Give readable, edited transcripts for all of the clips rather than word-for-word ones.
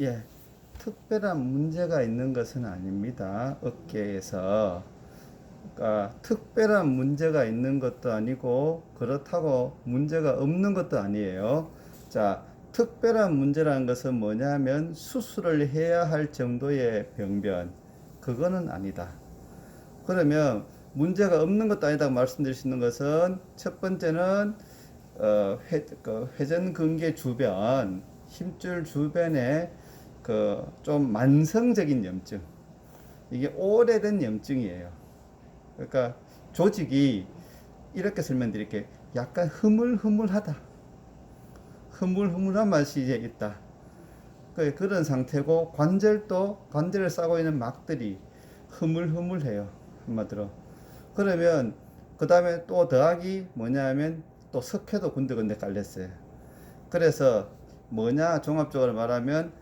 예, 특별한 문제가 있는 것은 아닙니다. 어깨에서. 그러니까 특별한 문제가 있는 것도 아니고 그렇다고 문제가 없는 것도 아니에요. 자, 특별한 문제라는 것은 뭐냐면 수술을 해야 할 정도의 병변. 그거는 아니다. 그러면 문제가 없는 것도 아니다 말씀드릴 수 있는 것은 첫 번째는 회전근개 주변, 힘줄 주변에 좀 만성적인 염증. 이게 오래된 염증이에요. 그러니까 조직이 이렇게 설명드릴게요. 약간 흐물흐물하다. 흐물흐물한 맛이 이제 있다. 그런 상태고 관절에 싸고 있는 막들이 흐물흐물해요. 한마디로. 그러면 그 다음에 또 더하기 뭐냐면 또 석회도 군데군데 깔렸어요. 그래서 뭐냐 종합적으로 말하면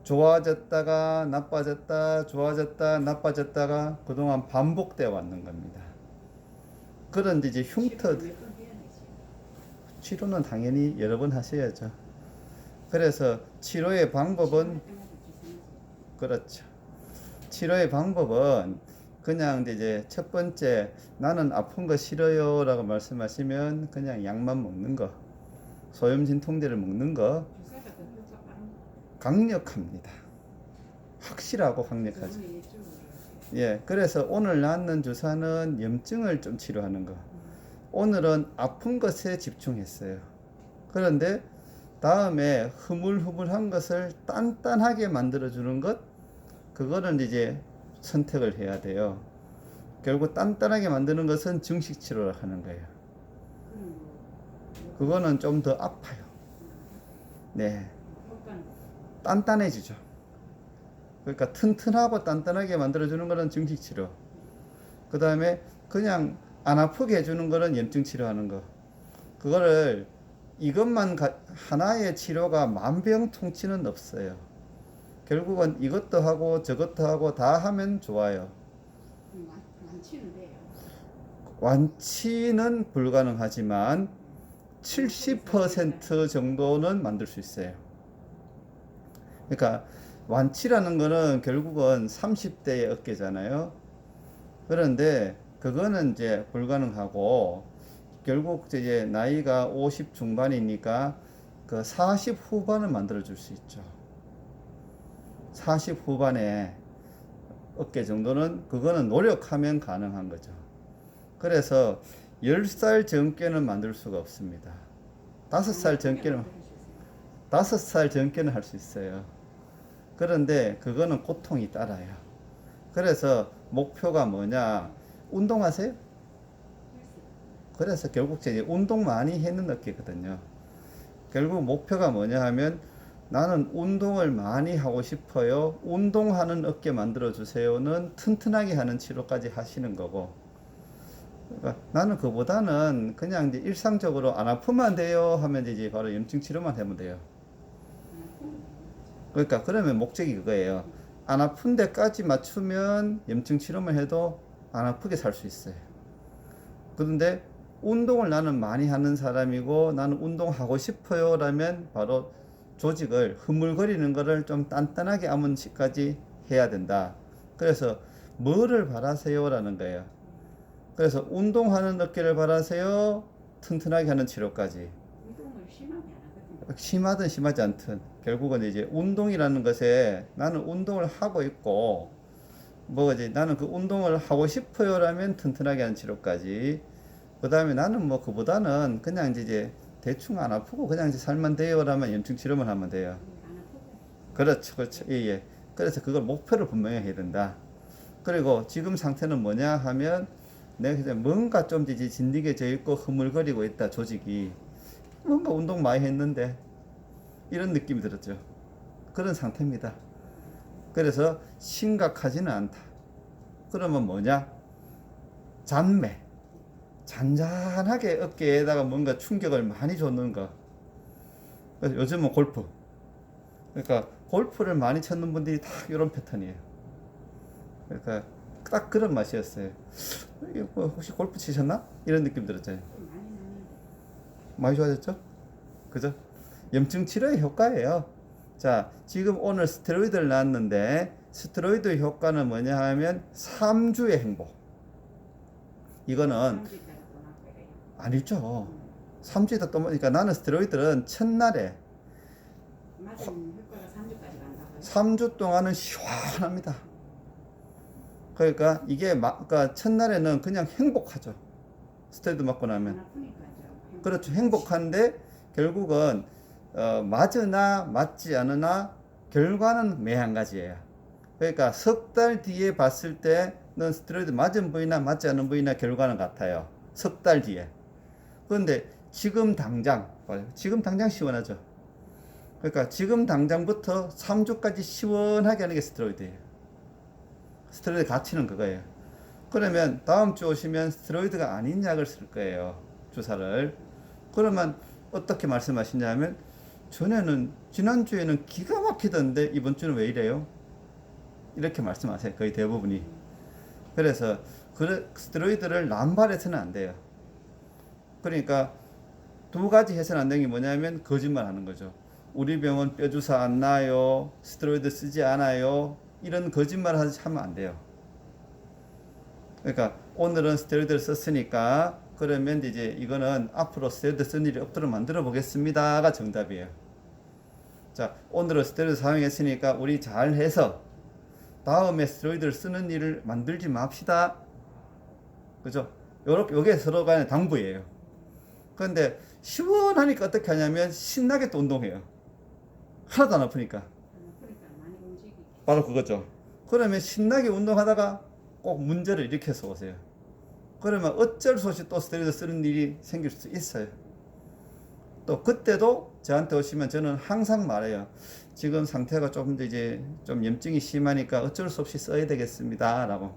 좋아졌다가 나빠졌다 좋아졌다 나빠졌다가 그동안 반복되어 왔는 겁니다. 그런 이제 흉터 치료는 당연히 여러 번 하셔야죠. 그래서 치료의 방법은 그렇죠. 치료의 방법은 그냥 이제 첫 번째 나는 아픈 거 싫어요 라고 말씀하시면 그냥 약만 먹는 거, 소염진통제를 먹는 거 강력합니다. 확실하고 강력하죠. 예, 그래서 오늘 낳는 주사는 염증을 좀 치료하는 거. 오늘은 아픈 것에 집중했어요. 그런데 다음에 흐물흐물한 것을 단단하게 만들어주는 것, 그거는 이제 선택을 해야 돼요. 결국 단단하게 만드는 것은 증식 치료를 하는 거예요. 그거는 좀 더 아파요. 네. 단단해지죠. 그러니까 튼튼하고 단단하게 만들어주는 거는 증식 치료. 그 다음에 그냥 안 아프게 해주는 거는 염증 치료하는 거. 그거를 이것만 하나의 치료가 만병통치는 없어요. 결국은 이것도 하고 저것도 하고 다 하면 좋아요. 완치는 돼요. 완치는 불가능하지만 70% 정도는 만들 수 있어요. 그러니까 완치라는 거는 결국은 30대의 어깨잖아요. 그런데 그거는 이제 불가능하고 결국 이제 나이가 50 중반이니까 그 40 후반을 만들어 줄 수 있죠. 40 후반에 어깨 정도는 그거는 노력하면 가능한 거죠. 그래서 10살 전께는 만들 수가 없습니다. 5살 전께는 5살 전께는 할 수 있어요. 그런데 그거는 고통이 따라요. 그래서 목표가 뭐냐? 운동하세요? 그래서 결국 이제 운동 많이 했는 어깨거든요. 결국 목표가 뭐냐 하면 나는 운동을 많이 하고 싶어요. 운동하는 어깨 만들어 주세요는 튼튼하게 하는 치료까지 하시는 거고. 그러니까 나는 그보다는 그냥 이제 일상적으로 안 아프면 돼요 하면 이제 바로 염증 치료만 하면 돼요. 그러니까 그러면 목적이 그거예요. 안 아픈 데까지 맞추면 염증 치료만 해도 안 아프게 살 수 있어요. 그런데 운동을 나는 많이 하는 사람이고 나는 운동하고 싶어요 라면 바로 조직을 흐물거리는 거를 좀 단단하게 아문치까지 해야 된다. 그래서 뭐를 바라세요 라는 거예요. 그래서 운동하는 어깨를 바라세요, 튼튼하게 하는 치료까지. 운동을 심하게 안 하거든요. 심하든 심하지 않든 결국은 이제 운동이라는 것에 나는 운동을 하고 있고 뭐지 나는 그 운동을 하고 싶어요 라면 튼튼하게 하는 치료까지. 그 다음에 나는 뭐 그보다는 그냥 이제 대충 안 아프고 그냥 이제 살만 돼요 라면 염증 치료만 하면 돼요. 안 아프고. 그렇죠, 그렇죠. 예, 예. 그래서 그걸 목표를 분명히 해야 된다. 그리고 지금 상태는 뭐냐 하면 내가 그냥 뭔가 좀 이제 진디게져 있고 흐물거리고 있다 조직이. 뭔가 운동 많이 했는데 이런 느낌이 들었죠. 그런 상태입니다. 그래서 심각하지는 않다. 그러면 뭐냐? 잔매. 잔잔하게 어깨에다가 뭔가 충격을 많이 줬는 거. 그래서 요즘은 골프. 그러니까 골프를 많이 쳤는 분들이 다 이런 패턴이에요. 그러니까 딱 그런 맛이었어요. 뭐 혹시 골프 치셨나? 이런 느낌 들었잖아요. 많이 나는 많이 좋아졌죠? 그죠? 염증 치료의 효과예요. 자, 지금 오늘 스테로이드를 놨는데 스테로이드 효과는 뭐냐 하면 3주의 행복. 이거는 3주 있다가 또 나고 이래요. 아니죠. 3주에다 또 그러니까 나는 스테로이드는 첫날에 맞은 효과가 3주까지 간다고요? 3주 동안은 시원합니다. 그러니까 이게 그러니까 첫날에는 그냥 행복하죠. 스테로이드 맞고 안 나면. 아프니까죠. 그렇죠. 행복한데 결국은 맞으나 맞지 않으나 결과는 매 한 가지예요. 그러니까 석 달 뒤에 봤을 때는 스테로이드 맞은 부위나 맞지 않은 부위나 결과는 같아요. 석 달 뒤에. 그런데 지금 당장 시원하죠. 그러니까 지금 당장부터 3주까지 시원하게 하는 게 스테로이드예요. 스테로이드 가치는 그거예요. 그러면 다음 주 오시면 스테로이드가 아닌 약을 쓸 거예요. 주사를. 그러면 어떻게 말씀하시냐면 전에는 지난주에는 기가 막히던데 이번 주는 왜 이래요? 이렇게 말씀하세요. 거의 대부분이. 그래서 스테로이드를 남발해서는 안 돼요. 그러니까 두 가지 해서는 안 되는 게 뭐냐면 거짓말 하는 거죠. 우리 병원 뼈주사 안 놔요. 스테로이드 쓰지 않아요. 이런 거짓말 하면 안 돼요. 그러니까 오늘은 스테로이드를 썼으니까 그러면 이제 이거는 앞으로 스테로이드 쓸 일이 없도록 만들어 보겠습니다가 정답이에요. 자, 오늘은 스테로이드 사용했으니까 우리 잘 해서 다음에 스테로이드를 쓰는 일을 만들지 맙시다. 그죠? 요게 서로 간의 당부예요. 그런데 시원하니까 어떻게 하냐면 신나게 또 운동해요. 하나도 안 아프니까. 안 아프니까 많이 움직이고. 바로 그거죠. 그러면 신나게 운동하다가 꼭 문제를 일으켜서 오세요. 그러면 어쩔 수 없이 또 스테로이드 쓰는 일이 생길 수 있어요. 또 그때도 저한테 오시면 저는 항상 말해요. 지금 상태가 좀 이제 좀 염증이 심하니까 어쩔 수 없이 써야 되겠습니다. 라고.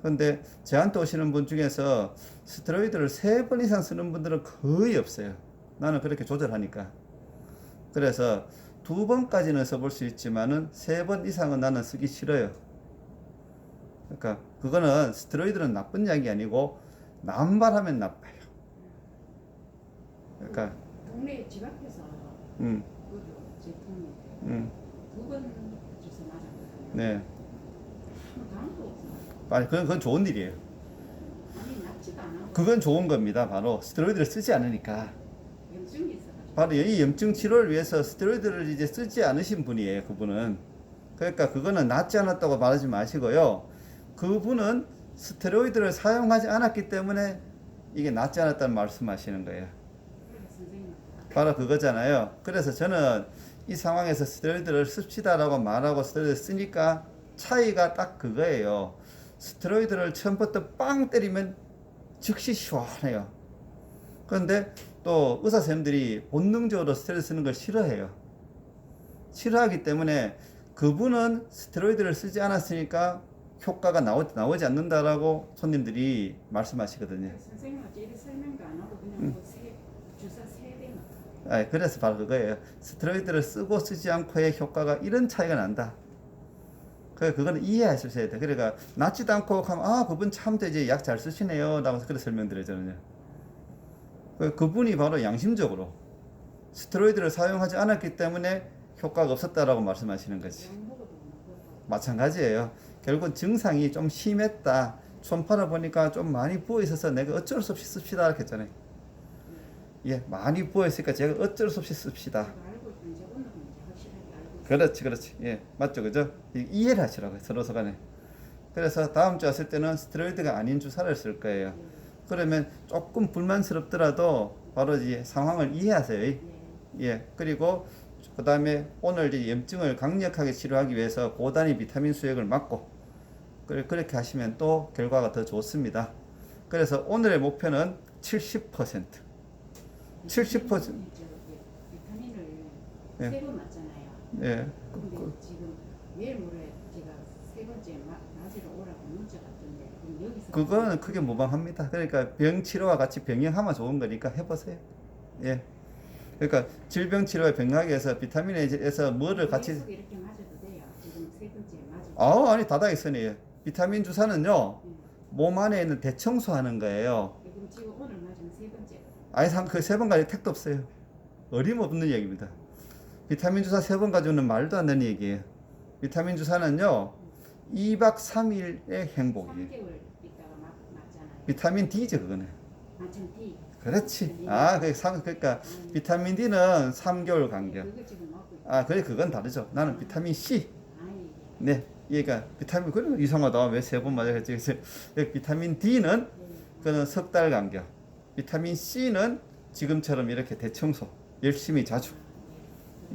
근데 저한테 오시는 분 중에서 스테로이드를 3번 이상 쓰는 분들은 거의 없어요. 나는 그렇게 조절하니까. 그래서 2번까지는 써볼 수 있지만은 3번 이상은 나는 쓰기 싫어요. 그러니까 그거는 스테로이드는 나쁜 약이 아니고 남발하면 나빠요. 그러니까 동네 집 앞에서 음, 그것도 제품인데 음, 2번 주사 맞았거든요. 네. 아무 다음도 없어요. 아니 그건 좋은 일이에요. 아니 낫지도 않아. 그건 좋은 겁니다. 바로 스테로이드를 쓰지 않으니까. 염증이 있어가지고. 바로 이 염증 치료를 위해서 스테로이드를 이제 쓰지 않으신 분이에요. 그분은. 그러니까 그거는 낫지 않았다고 말하지 마시고요. 그분은 스테로이드를 사용하지 않았기 때문에 이게 낫지 않았다는 말씀하시는 거예요. 그래서 선생님 바로 그거잖아요. 그래서 저는 이 상황에서 스테로이드를 씁시다라고 말하고 스테로이드 쓰니까 차이가 딱 그거예요. 스테로이드를 처음부터 빵 때리면 즉시 시원해요. 그런데 또 의사 선생님들이 본능적으로 스테로이드 쓰는 걸 싫어해요. 싫어하기 때문에 그분은 스테로이드를 쓰지 않았으니까 효과가 나오지 않는다라고 손님들이 말씀하시거든요. 선생님한테 이렇게 설명도 안 하고 그냥 뭐 주사 3대 막. 아, 그래서 바로 그거예요. 스테로이드를 쓰고 쓰지 않고의 효과가 이런 차이가 난다. 그거는 이해하셔야 돼. 그러니까 낫지도 않고 하면 아 그분 참 이제 약 잘 쓰시네요. 라고 그렇게 설명드려요 저는요. 그분이 바로 양심적으로 스테로이드를 사용하지 않았기 때문에 효과가 없었다라고 말씀하시는 거지. 약 먹어도 못 먹어. 마찬가지예요. 결국 증상이 좀 심했다. 손팔아 보니까 좀 많이 부어 있어서 내가 어쩔 수 없이 씁시다 이렇게 했잖아요. 예, 많이 부어 있으니까 제가 어쩔 수 없이 씁시다. 제가 알고 있고 이제 오늘은 이제 확실하게 알고 있어요. 그렇지. 예, 맞죠, 그죠? 이해를 하시라고요, 서로 간에. 그래서 다음 주 왔을 때는 스테로이드가 아닌 주사를 쓸 거예요. 그러면 조금 불만스럽더라도 바로 이제 상황을 이해하세요. 예. 예, 그리고 그 다음에 오늘 이제 염증을 강력하게 치료하기 위해서 고단위 비타민 수액을 맞고 그렇게 하시면 또 결과가 더 좋습니다. 그래서 오늘의 목표는 70%. 70%. 비타민을 예. 3번 맞잖아요. 예. 근데 지금 내일 모레 제가 3번째 맞으러 오라고 문자 왔던데 그럼 여기서 그거는 크게 무방합니다. 그러니까 병 치료와 같이 병행하면 좋은 거니까 해보세요. 예. 그러니까 질병 치료와 병행하기 위해서 비타민에서 뭐를 같이 계속 이렇게 맞아도 돼요. 지금 3번째 맞을 아니 다다익선이에요. 비타민 주사는요 몸 안에 있는 대청소하는 거예요. 그럼 지금 오늘 맞으면 3번째. 아예 그 3번까지 택도 없어요. 어림없는 얘기입니다. 비타민 주사 3번 가지고는 말도 안 되는 얘기예요. 비타민 주사는요 2박 3일의 행복이에요. 3개월 있다가 맞잖아요. 비타민 D죠 그거는. 맞춤 D. 그렇지. 그러니까 비타민 D는 3개월 간격. 그거 지금 먹고 있어요. 아 그래 그건 다르죠. 나는 비타민 C. 아니, 네, 얘가 비타민 그래 이상하다. 왜 3번 맞아 했지? 비타민 D는 그는 석 달 간격. 비타민 C는 지금처럼 이렇게 대청소 열심히 자주.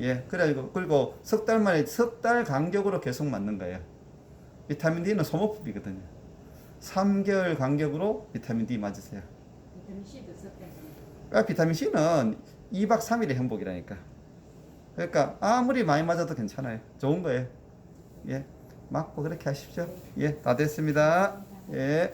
예, 그래가지고 그리고 석 달 만에 석 달 간격으로 계속 맞는 거예요. 비타민 D는 소모품이거든요. 3개월 간격으로 비타민 D 맞으세요. 비타민 C도 섞여서. 그러니까 비타민 C는 2박 3일의 행복이라니까. 그러니까 아무리 많이 맞아도 괜찮아요. 좋은 거예요. 예, 맞고 그렇게 하십시오. 예, 다 됐습니다. 예.